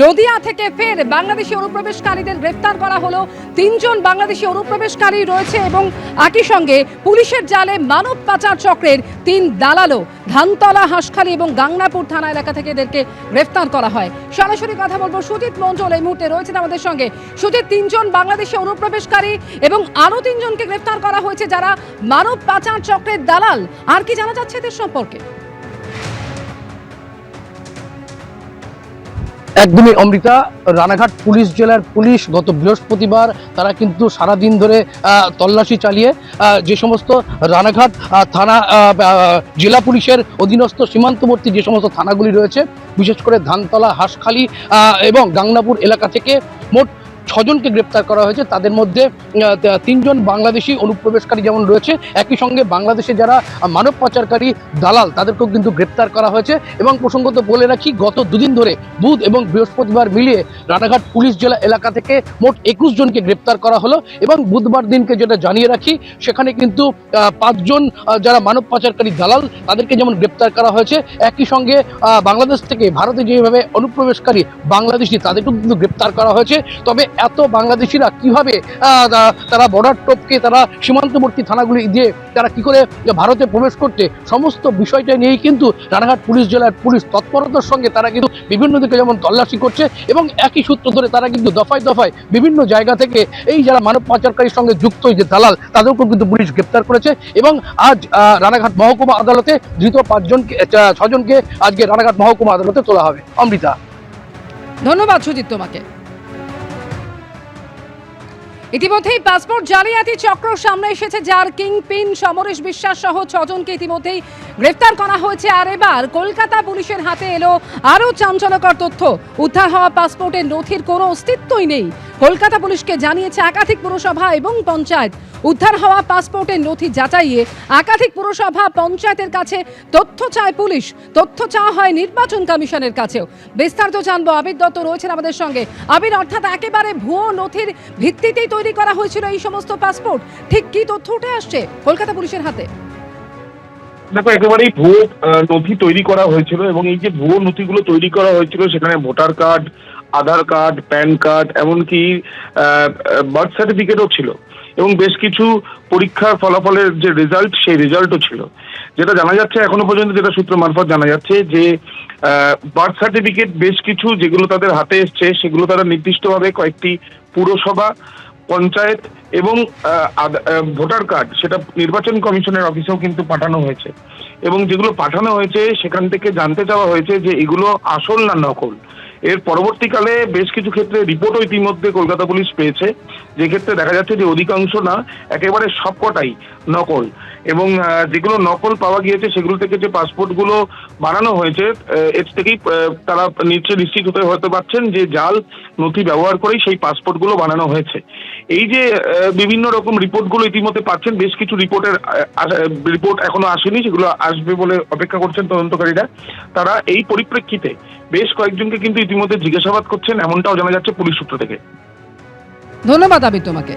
নদিয়া থেকে ফের বাংলাদেশি অনুপ্রবেশকারীদের গ্রেফতার করা হলো। 3 জন বাংলাদেশি অনুপ্রবেশকারী রয়েছে এবং একই সঙ্গে পুলিশের জালে মানব পাচার চক্রের 3 দালালও ধানতলা, হাঁসখালি এবং গাংনাপুর থানা এলাকা থেকে এদেরকে গ্রেফতার করা হয়। সরাসরি কথা বলবো সুজিত মণ্ডল এই মুহূর্তে রয়েছেন আমাদের সঙ্গে। সুজিত, 3 জন বাংলাদেশি অনুপ্রবেশকারী এবং আরও 3 জনকে গ্রেফতার করা হয়েছে যারা মানব পাচার চক্রের দালাল। আর কি জানা যাচ্ছে এদের সম্পর্কে? একদমই অমৃতা, রানাঘাট পুলিশ জেলার পুলিশ গত বৃহস্পতিবার তারা কিন্তু সারাদিন ধরে তল্লাশি চালিয়ে যে সমস্ত রানাঘাট থানা জেলা পুলিশের অধীনস্থ সীমান্তবর্তী যে সমস্ত থানাগুলি রয়েছে, বিশেষ করে ধানতলা, হাঁসখালি এবং গাংনাপুর এলাকা থেকে মোট 6 জনকে গ্রেপ্তার করা হয়েছে। তাদের মধ্যে 3 জন বাংলাদেশি অনুপ্রবেশকারী যেমন রয়েছে, একই সঙ্গে বাংলাদেশে যারা মানব পাচারকারী দালাল তাদেরকেও কিন্তু গ্রেপ্তার করা হয়েছে। এবং প্রসঙ্গত বলে রাখি, গত দুদিন ধরে বুধ এবং বৃহস্পতিবার মিলিয়ে রানাঘাট পুলিশ জেলা এলাকা থেকে মোট 21 জনকে গ্রেপ্তার করা হলো। এবং বুধবার দিনকে যেটা জানিয়ে রাখি, সেখানে কিন্তু 5 জন যারা মানব পাচারকারী দালাল তাদেরকে যেমন গ্রেপ্তার করা হয়েছে, একই সঙ্গে বাংলাদেশ থেকে ভারতে যেভাবে অনুপ্রবেশকারী বাংলাদেশি তাদেরকেও কিন্তু গ্রেপ্তার করা হয়েছে। তবে এত বাংলাদেশিরা কিভাবে তারা বর্ডার টপকে তারা সীমান্তবর্তী থানাগুলি দিয়ে তারা কি করে ভারতে প্রবেশ করতে, সমস্ত বিষয়টা নিয়েই কিন্তু রানাঘাট পুলিশ জেলার পুলিশ তৎপরতার সঙ্গে তারা কিন্তু বিভিন্ন দিকে যেমন তল্লাশি করছে এবং একই সূত্র ধরে তারা কিন্তু দফায় দফায় বিভিন্ন জায়গা থেকে এই যারা মানব পাচারকারীর সঙ্গে যুক্ত যে দালাল তাদেরকেও কিন্তু পুলিশ গ্রেপ্তার করেছে। এবং আজ রানাঘাট মহকুমা আদালতে ধৃত 6 জনকে আজকে রানাঘাট মহকুমা আদালতে তোলা হবে। অমৃতা, ধন্যবাদ সুজিত তোমাকে। ইতিমধ্যেই পাসপোর্ট জালিয়াতি চক্র সামনে এসেছে, যার কিংপিন সমরেশ বিশ্বাস সহ 6 জনকে ইতিমধ্যেই গ্রেফতার করা হয়েছে। আর এবার কলকাতা পুলিশের হাতে এলো আরও চাঞ্চল্যকর তথ্য। উদ্ধার হওয়া পাসপোর্টের নথির কোনো অস্তিত্বই নেই। কলকাতা পুলিশকে জানিয়েছে একাধিক পুরসভা এবং পঞ্চায়েত। উদ্ধার হওয়া পাসপোর্টের নথি যাচাইয়ে একাধিক পুরসভা, পঞ্চায়েতের কাছে তথ্য চায় পুলিশ। তথ্য চাওয়া হয় নির্বাচন কমিশনের কাছেও। বিস্তারিত জানবো, আবির দত্ত রয়েছেন আমাদের সঙ্গে। আবির, অর্থাৎ একেবারে ভুয়ো নথির ভিত্তিতেই তৈরি করা হয়েছিল এই সমস্ত পাসপোর্ট, ঠিক কি তথ্য উঠে আসছে কলকাতা পুলিশের হাতে? দেখো, একেবারেই ভুয়ো নথি তৈরি করা হয়েছিল এবং এই যে ভুয়ো নথিগুলো তৈরি করা হয়েছিল সেখানে ভোটার কার্ড, আধার কার্ড, প্যান কার্ড, এমনকি বার্থ সার্টিফিকেটও ছিল এবং বেশ কিছু পরীক্ষার ফলাফলের যে রেজাল্ট, সেই রেজাল্টও ছিল। যেটা জানা যাচ্ছে এখনো পর্যন্ত, যেটা সূত্র মারফত জানা যাচ্ছে যে বার্থ সার্টিফিকেট বেশ কিছু যেগুলো তাদের হাতে এসছে সেগুলো তারা নির্দিষ্টভাবে কয়েকটি পুরসভা, পঞ্চায়েত এবং ভোটার কার্ড সেটা নির্বাচন কমিশনের অফিসেও কিন্তু পাঠানো হয়েছে। এবং যেগুলো পাঠানো হয়েছে সেখান থেকে জানতে চাওয়া হয়েছে যে এগুলো আসল না নকল। এর পরবর্তীকালে বেশ কিছু ক্ষেত্রে রিপোর্টও ইতিমধ্যে কলকাতা পুলিশ পেয়েছে, যে ক্ষেত্রে দেখা যাচ্ছে যে অধিকাংশ না, একেবারে সবকটাই নকল। এবং যেগুলো নকল পাওয়া গিয়েছে সেগুলো থেকে যে পাসপোর্টগুলো বানানো হয়েছে, এর থেকেই তারা নিশ্চিত হতে পারছেন যে জাল নথি ব্যবহার করেই সেই পাসপোর্টগুলো বানানো হয়েছে। এই যে বিভিন্ন রকম রিপোর্টগুলো ইতিমধ্যে পাচ্ছেন, বেশ কিছু রিপোর্ট এখনো আসেনি, সেগুলো আসবে বলে অপেক্ষা করছেন তদন্তকারীরা। তারা এই পরিপ্রেক্ষিতে বেশ কয়েকজনকে কিন্তু ইতিমধ্যে জিজ্ঞাসাবাদ করছেন, এমনটাও জানা যাচ্ছে পুলিশ সূত্র থেকে। ধন্যবাদ আবির তোমাকে।